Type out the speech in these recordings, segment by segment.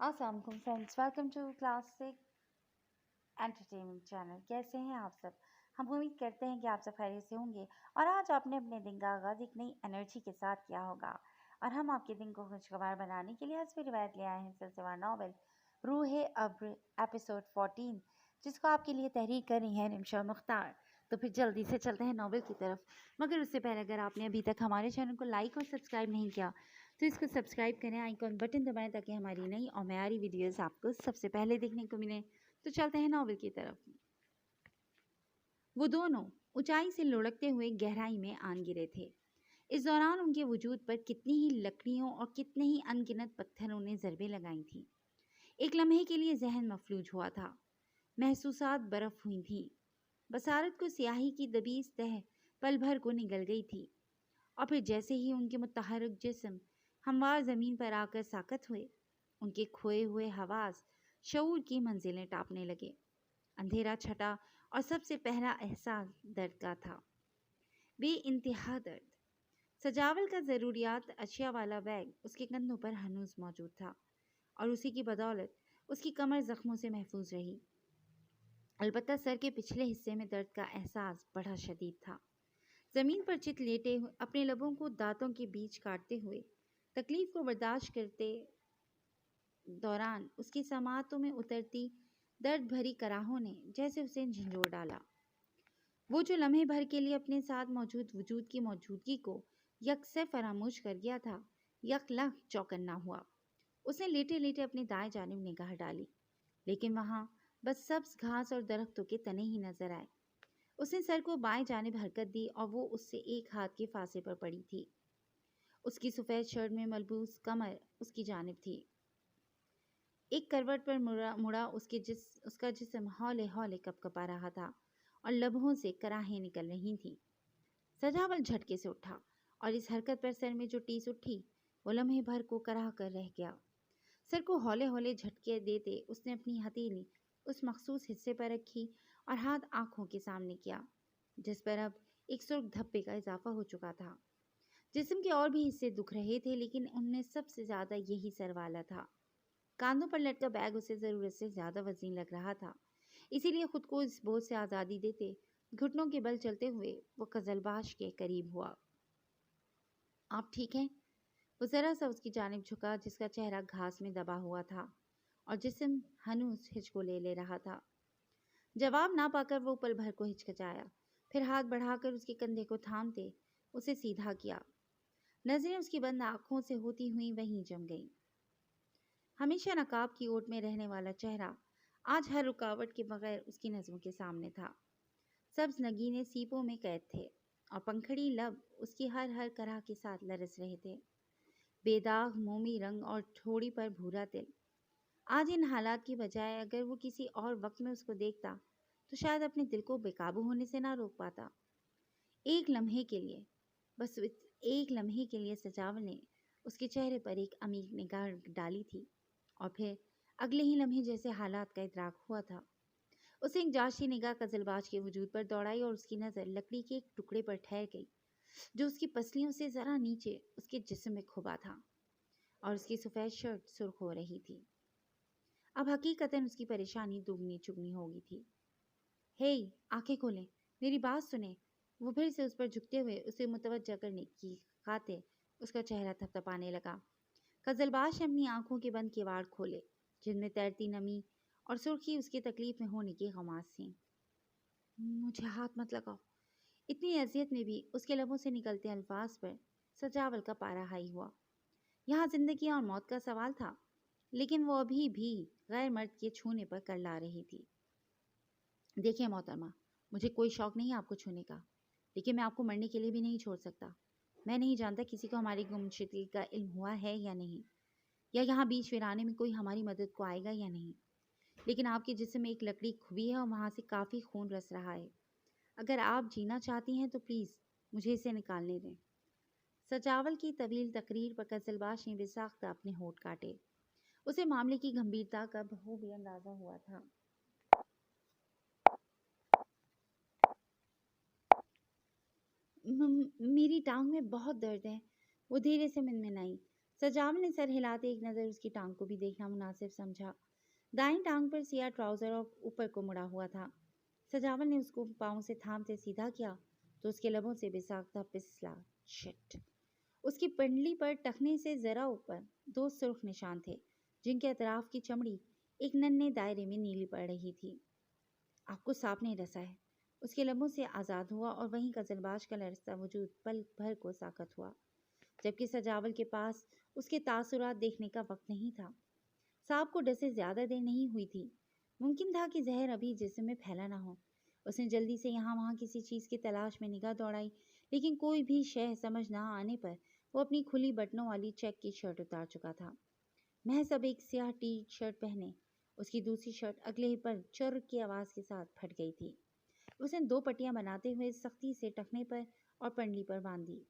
अस्सलाम वालेकुम friends, welcome to classic entertainment channel. कैसे हैं आप सब? हम उम्मीद करते हैं कि आप सब खैरियत से होंगे और आज आपने अपने दिन का आगाज़ एक नई एनर्जी के साथ किया होगा। और हम आपके दिन को खुशगवार बनाने के लिए हंसपी रिवायत ले आए हैं सिलसिलेवार नावल रूह अब्र एपिसोड 14, जिसको आपके लिए तहरीर कर रही हैं निमशा मुख्तार। तो फिर जल्दी से चलते हैं नावल की तरफ, मगर उससे पहले अगर आपने अभी तक हमारे चैनल को लाइक और सब्सक्राइब नहीं किया तो इसको सब्सक्राइब करें, आइकॉन बटन दबाएं ताकि हमारी नई और मयारी वीडियोस आपको सबसे पहले देखने को मिले। तो चलते हैं नावल की तरफ। वो दोनों ऊंचाई से लुढ़कते हुए गहराई में आन गिरे थे। इस दौरान उनके वजूद पर कितनी ही लकड़ियों और कितने ही अनगिनत पत्थरों ने ज़रबें लगाई थीं। एक लम्हे के लिए जहन मफलूज हुआ था। महसूसात बर्फ हुई थीं। बसारत को स्याही की दबीज तह पल भर को निगल गई थी और फिर जैसे ही उनके मुतहरक जिस्म हमवार ज़मीन पर आकर साकत हुए, उनके खोए हुए हवास शऊर की मंजिलें टापने लगे। अंधेरा छटा और सबसे पहला एहसास दर्द का था, बेइंतहा दर्द। सजावल का ज़रूरियात अशिया वाला बैग उसके कंधों पर हनूज मौजूद था और उसी की बदौलत उसकी कमर जख्मों से महफूज रही। अलबत्ता सर के पिछले हिस्से में दर्द का एहसास बड़ा शदीद था। ज़मीन पर चित लेटे अपने लबों को दांतों के बीच काटते हुए तकलीफ को बर्दाश्त करते दौरान उसकी समातों में उतरती दर्द भरी कराहों ने जैसे उसे झंझोड़ डाला। वो जो लम्हे भर के लिए अपने साथ मौजूद वजूद की मौजूदगी को यकसे फरामोश कर गया था, यकलख चौकन्ना हुआ। उसने लेटे लेटे अपनी दाएं जानिब निगाह डाली, लेकिन वहां बस सब्ज घास और दरख्तों के तने ही नजर आए। उसने सर को बाएं जानिब हरकत दी और वो उससे एक हाथ के फांसे पर पड़ी थी। उसकी सफ़ेद शर्ट में मलबूस कमर उसकी जानिब थी। एक करवट पर मुड़ा उसका जिस्म हौले हौले कपकपा रहा था और लबों से कराहें निकल रही थीं। सजावल झटके से उठा और इस हरकत पर सर में जो टीस उठी वो लम्हे भर को कराह कर रह गया। सर को हौले हौले झटके देते उसने अपनी हथेली उस मखसूस हिस्से पर रखी और हाथ आंखों के सामने किया, जिस पर अब एक सुर्ख धब्बे का इजाफा हो चुका था। जिस्म के और भी हिस्से दुख रहे थे, लेकिन उनमें सबसे ज्यादा यही सर वाला था। कांधों पर लटका बैग उसे जरूरत से ज्यादा वजीन लग रहा था, इसीलिए खुद को इस बोझ से आज़ादी देते घुटनों के बल चलते हुए वो कजलबाश के करीब हुआ। आप ठीक हैं? वो जरा सा उसकी जानिब झुका, जिसका चेहरा घास में दबा हुआ था और जिस्म हनूस हिचको ले रहा था। जवाब ना पाकर वो पल भर को हिचकिचाया, फिर हाथ बढ़ाकर उसके कंधे को थामते उसे सीधा किया। नजरें उसकी बंद आंखों से होती हुई वहीं जम गईं। हमेशा नकाब की ओट में रहने वाला चेहरा आज हर रुकावट के बगैर उसकी नज़रों के सामने था। सब्ज नगीने सीपों में कैद थे और पंखड़ी लब उसकी हर हर करह के साथ लरस रहे थे। बेदाग मोमी रंग और ठोड़ी पर भूरा तिल। आज इन हालात की बजाय अगर वो किसी और वक्त में उसको देखता तो शायद अपने दिल को बेकाबू होने से ना रोक पाता। एक लम्हे के लिए, बस एक लम्हे के लिए सजावल ने उसके चेहरे पर एक अमीर निगाह डाली थी और फिर अगले ही लम्हे जैसे हालात का इदराक हुआ था। उसे एक जाशी निगाह कजलबाज के वजूद पर दौड़ाई और उसकी नज़र लकड़ी के एक टुकड़े पर ठहर गई जो उसकी पसलियों से ज़रा नीचे उसके जिस्म में खुबा था और उसकी सफ़ेद शर्ट सुर्ख हो रही थी। अब हकीकतन उसकी परेशानी दुगनी चुगनी हो गई थी। हे, आंखें खोलें, मेरी बात सुने। वो फिर से उस पर झुकते हुए उसे मुतवज्जा करने की खातिर उसका चेहरा थपथपाने लगा। कजलबाश ने अपनी आंखों के बंद किवाड़ खोले, जिनमें तैरती नमी और सुर्खी उसकी तकलीफ में होने की खमास थी। मुझे हाथ मत लगाओ। इतनी अजियत में भी उसके लबों से निकलते अल्फाज पर सजावल का पारा हाई हुआ। यहाँ जिंदगी और मौत का सवाल था, लेकिन वो अभी भी गैर मर्द के छूने पर करला रही थी। देखिए मोहतरमा, मुझे कोई शौक नहीं आपको छूने का, लेकिन मैं आपको मरने के लिए भी नहीं छोड़ सकता। मैं नहीं जानता किसी को हमारी गुमशुदगी का इल्म हुआ है या नहीं, या यहाँ बीच वीराने में कोई हमारी मदद को आएगा या नहीं, लेकिन आपके जिस्म में एक लकड़ी खुबी है और वहाँ से काफ़ी खून रस रहा है। अगर आप जीना चाहती हैं तो प्लीज़ मुझे इसे निकालने दें। सजावल की तवील तकरीर पर कजलबाश ने बेसाख्ता अपने होठ काटे। उसे मामले की गंभीरता का बखूबी अंदाज़ा हुआ था। मेरी टांग में बहुत दर्द है, वो धीरे से मिनमिनाई। सजावल ने सर हिलाते एक नज़र उसकी टांग को भी देखना मुनासिब समझा। दाईं टांग पर सिया ट्राउजर और ऊपर को मुड़ा हुआ था। सजावल ने उसको पाँव से थामते सीधा किया तो उसके लबों से बेसाख्ता पिसला शिट। उसकी पंडली पर टखने से जरा ऊपर दो सुर्ख निशान थे, जिनके अतराफ की चमड़ी एक नन्हे दायरे में नीली पड़ रही थी। आपको सांप ने डसा है। उसके लबों से आज़ाद हुआ और वहीं कजलबाज का लरसता वजूद पल भर को साकत हुआ, जबकि सजावल के पास उसके तासुरात देखने का वक्त नहीं था। सांप को डसे ज्यादा देर नहीं हुई थी। मुमकिन था कि जहर अभी जिस्म में फैला ना हो। उसने जल्दी से यहाँ वहाँ किसी चीज़ की तलाश में निगाह दौड़ाई, लेकिन कोई भी शय समझ ना आने पर वो अपनी खुली बटनों वाली चेक की शर्ट उतार चुका था। महज अब एक स्याह टी शर्ट पहने उसकी दूसरी शर्ट अगले ही पर चुर की आवाज़ के साथ फट गई थी। उसने दो पट्टियां बनाते हुए सख्ती से टखने पर और पंडली पर बांध दी।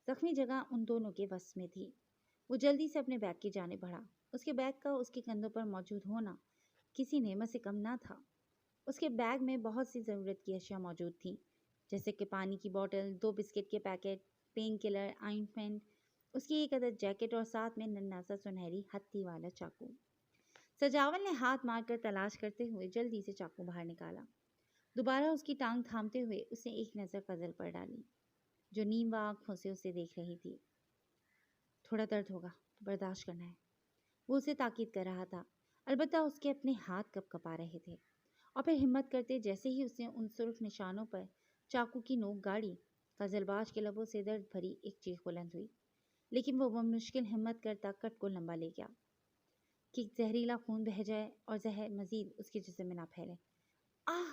जख्मी जगह उन दोनों के वश में थी। वो जल्दी से अपने बैग की जाने बढ़ा। उसके बैग का उसके कंधों पर मौजूद होना किसी नेमत से कम ना था। उसके बैग में बहुत सी ज़रूरत की अशिया मौजूद थी, जैसे कि पानी की बोतल, दो बिस्किट के पैकेट, पेन किलर, ऑइंटमेंट, उसकी एक अदद जैकेट और साथ में नन्हा सा सुनहरी हत्ती वाला चाकू। सजावल ने हाथ मारकर तलाश करते हुए जल्दी से चाकू बाहर निकाला। दोबारा उसकी टांग थामते हुए उसने एक नज़र कजल पर डाली, जो नीम आंखों से उसे देख रही थी। थोड़ा दर्द होगा तो बर्दाश्त करना है, वो उसे ताकीद कर रहा था। अलबत्ता उसके अपने हाथ कँपा रहे थे। और फिर हिम्मत करते जैसे ही उसने उन सुर्ख निशानों पर चाकू की नोक गाड़ी, कजलबाज के लबों से दर्द भरी एक चीख बुलंद हुई। लेकिन वो मुश्किल हिम्मत करता कट को लंबा ले गया कि जहरीला खून बह जाए और जहर मजीद उसके जिस्म में ना फैले। आह!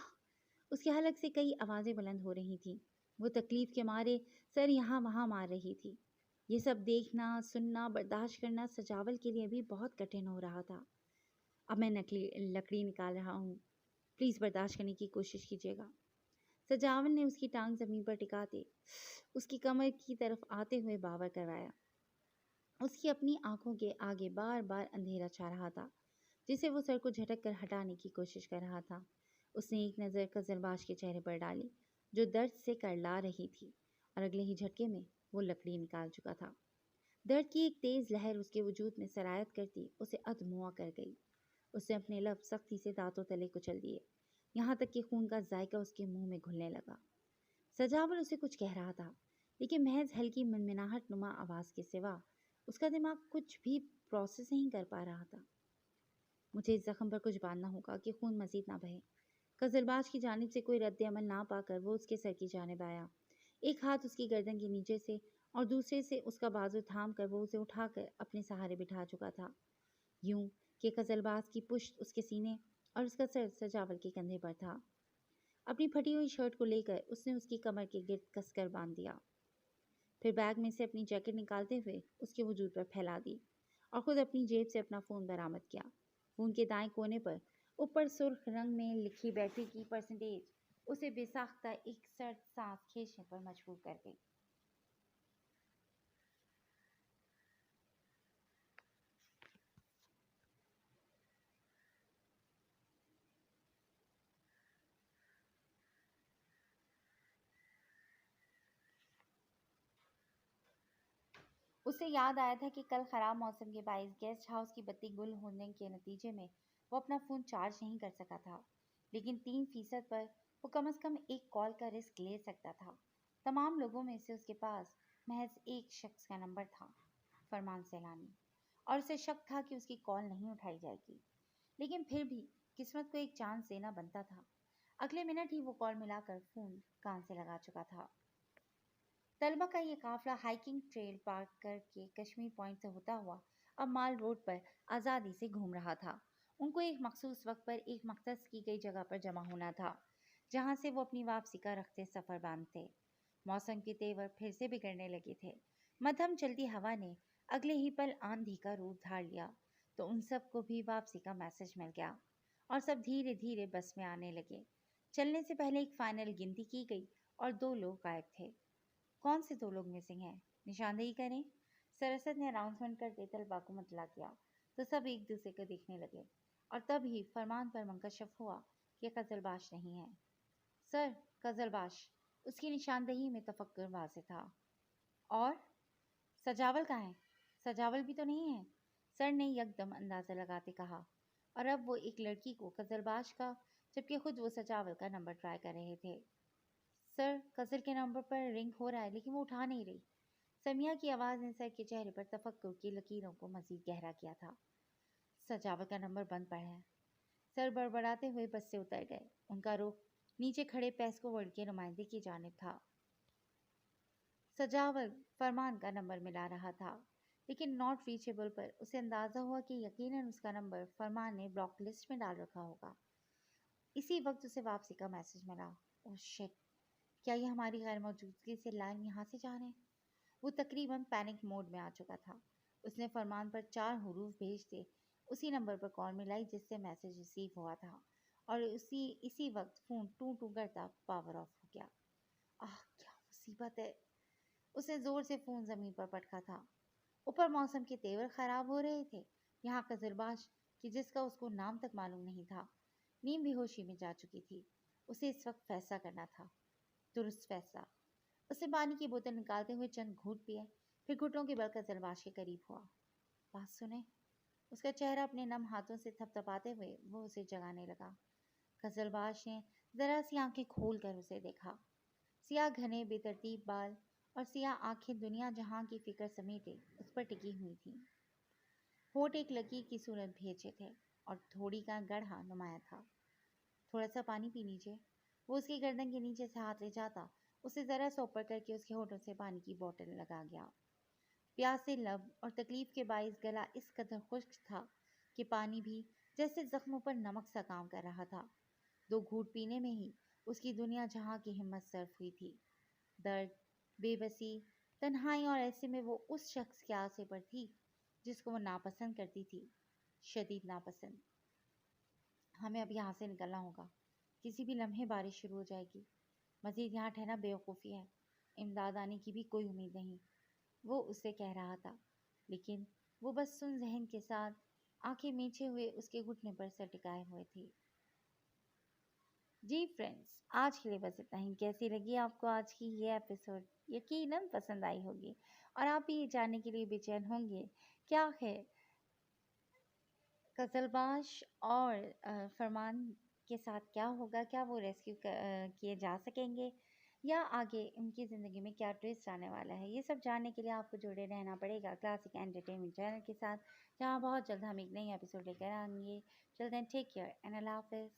उसके हलक से कई आवाज़ें बुलंद हो रही थीं। वो तकलीफ के मारे सर यहाँ वहाँ मार रही थी। ये सब देखना, सुनना, बर्दाश्त करना सजावल के लिए भी बहुत कठिन हो रहा था। अब मैं नकली लकड़ी निकाल रहा हूँ, प्लीज़ बर्दाश्त करने की कोशिश कीजिएगा। सजावल ने उसकी टांग ज़मीन पर टिकाते उसकी कमर की तरफ आते हुए बावर करवाया। उसकी अपनी आंखों के आगे बार बार अंधेरा छा रहा था, जिसे वो सर को झटक कर हटाने की कोशिश कर रहा था। उसने एक नज़र कजलबाज के चेहरे पर डाली, जो दर्द से करला रही थी, और अगले ही झटके में वो लकड़ी निकाल चुका था। दर्द की एक तेज़ लहर उसके वजूद में सरायत करती उसे अधमुआ कर गई। उसने अपने लब सख्ती से दांतों तले कुचल दिए, यहाँ तक कि खून का जायका उसके मुंह में घुलने लगा। सजावल उसे कुछ कह रहा था, लेकिन महज हल्की मनमनाहट नुमा आवाज़ के सिवा उसका दिमाग कुछ भी प्रोसेस नहीं कर पा रहा था। मुझे इस जख्म पर कुछ बांधना होगा कि खून मजीद ना बहे। कजलबाज की जानिब से कोई रद्द अमल ना पाकर वो उसके सर की जानिब आया। एक हाथ उसकी गर्दन के नीचे से और दूसरे से उसका बाजू थाम कर वो उसे उठाकर अपने सहारे बिठा चुका था, यूं कि कजलबाज की पुश्त उसके सीने और उसका सर सजावल के कंधे पर था। अपनी फटी हुई शर्ट को लेकर उसने उसकी कमर के गिर्द कसकर बांध दिया। फिर बैग में से अपनी जैकेट निकालते हुए उसके वजूद पर फैला दी और खुद अपनी जेब से अपना फ़ोन बरामद किया। फ़ोन के दाएं कोने पर ऊपर सुर्ख रंग में लिखी बैटरी की परसेंटेज उसे बेसाख्ता एक सर्द सांस खींचने पर मजबूर कर गई। उसे याद आया था कि कल ख़राब मौसम के बायस गेस्ट हाउस की बत्ती गुल होने के नतीजे में वो अपना फ़ोन चार्ज नहीं कर सका था, लेकिन 3% पर वो कम से कम एक कॉल का रिस्क ले सकता था। तमाम लोगों में से उसके पास महज एक शख्स का नंबर था, फरमान सैलानी, और उसे शक था कि उसकी कॉल नहीं उठाई जाएगी। लेकिन फिर भी किस्मत को एक चांस देना बनता था। अगले मिनट ही वो कॉल मिलाकर फ़ोन कान से लगा चुका था। तलबा का ये काफिला हाइकिंग ट्रेल पार करके कश्मीर पॉइंट से होता हुआ अब माल रोड पर आज़ादी से घूम रहा था। उनको एक मखसूस वक्त पर एक मख्तस की गई जगह पर जमा होना था, जहाँ से वो अपनी वापसी का रखते सफ़र बांधते। मौसम के तेवर फिर से बिगड़ने लगे थे। मध्यम चलती हवा ने अगले ही पल आंधी का रूप धार लिया, तो उन सब को भी वापसी का मैसेज मिल गया और सब धीरे धीरे बस में आने लगे। चलने से पहले एक फाइनल गिनती की गई और दो लोग गायब थे। कौन से दो लोग मिसिंग हैं? निशानदेही करें। सरसद ने अनाउंसमेंट करते तलबा को मतला किया, तो सब एक दूसरे को देखने लगे और तब ही फरमान पर मुंकशफ हुआ कि कजलबाश नहीं है। सर, कजलबाश। उसकी निशानदेही में तफक्कुर वाज़ेह था। और सजावल कहाँ है? सजावल भी तो नहीं है, सर ने यकदम अंदाजा लगाते कहा। और अब वो एक लड़की को कजलबाज का, जबकि खुद वो सजावल का नंबर ट्राई कर रहे थे। सर, कजल के नंबर पर रिंग हो रहा है लेकिन वो उठा नहीं रही। समिया की आवाज़ ने सर के चेहरे पर तफक्कुर की लकीरों को मजीद गहरा किया था। सजावल का नंबर बंद पड़ा है। सर बड़बड़ाते हुए बस से उतर गए। उनका रुख नीचे खड़े पेस्को वर्ड के नुमाइंदे की जानिब था। सजावल फरमान का नंबर मिला रहा था, लेकिन नॉट रीचेबल पर उसे अंदाज़ा हुआ कि यकीनन उसका नंबर फरमान ने ब्लॉक लिस्ट में डाल रखा होगा। इसी वक्त उसे वापसी का मैसेज मिला। ओह शिट, क्या ये हमारी गैर मौजूदगी से लाइन यहाँ से जा रहे हैं? वो तकरीबन पैनिक मोड में आ चुका था। उसने फरमान पर 4 हुरूफ भेज दिए। उसी नंबर पर कॉल मिलाई जिससे मैसेज रिसीव हुआ था, और इसी वक्त फ़ोन टू टू करता पावर ऑफ हो गया। आह, क्या मुसीबत है! उसने ज़ोर से फ़ोन ज़मीन पर पटका था। ऊपर मौसम के तेवर ख़राब हो रहे थे। यहाँ कजरबाश कि जिसका उसको नाम तक मालूम नहीं था, नीम बेहोशी में जा चुकी थी। उसे इस वक्त फैसला करना था, दुरुस्त फैसला। उसने पानी की बोतल निकालते हुए चंद घूंट पिए, फिर घुटनों के बल कजरबाश के करीब हुआ। बात सुने। उसका चेहरा अपने नम हाथों से थपथपाते हुए वो उसे जगाने लगा। कजरबाश ने जरा सी आंखें खोल कर उसे देखा। सियाह घने बेतरतीब बाल और सियाह आंखें दुनिया जहां की फिक्र समेटे उस पर टिकी हुई थीं। होठ एक लकीर की सूरत भेजे थे और थोड़ी का गढ़ा नुमाया था। थोड़ा सा पानी पी लीजिए। वो उसकी गर्दन के नीचे से हाथ ले जाता, उसे जरा सा ऊपर करके उसके होठों से पानी की बोतल लगा गया। प्यासे लब और तकलीफ के बाइस गला इस कदर खुश्क था कि पानी भी जैसे जख्मों पर नमक सा काम कर रहा था। 2 घूंट पीने में ही उसकी दुनिया जहां की हिम्मत सर्फ हुई थी। दर्द, बेबसी, तन्हाई, और ऐसे में वो उस शख्स के आसे पर थी जिसको वो नापसंद करती थी, शदीद नापसंद। हमें अब यहाँ से निकलना होगा। किसी भी लम्हे बारिश शुरू हो जाएगी। मज़ीद यहाँ ठहरना बेवकूफ़ी है। इमदाद आने की भी कोई उम्मीद नहीं, वो उससे कह रहा था। लेकिन वो बस सुन ज़हन के साथ आंखें मीचे हुए उसके घुटने पर सर टिकाए हुए थी। जी फ्रेंड्स, आज के लिए बस इतना ही। कैसी लगी आपको आज की ये एपिसोड? यकीनन पसंद आई होगी और आप भी ये जानने के लिए बेचैन होंगे क्या है कजलबाश और फरमान के साथ क्या होगा, क्या वो रेस्क्यू किए जा सकेंगे या आगे उनकी ज़िंदगी में क्या ट्विस्ट आने वाला है। ये सब जानने के लिए आपको जुड़े रहना पड़ेगा क्लासिक एंटरटेनमेंट चैनल के साथ, जहाँ बहुत जल्द हम एक नई एपिसोड लेकर आएंगे। Till then take care and अल्लाह हाफिज़।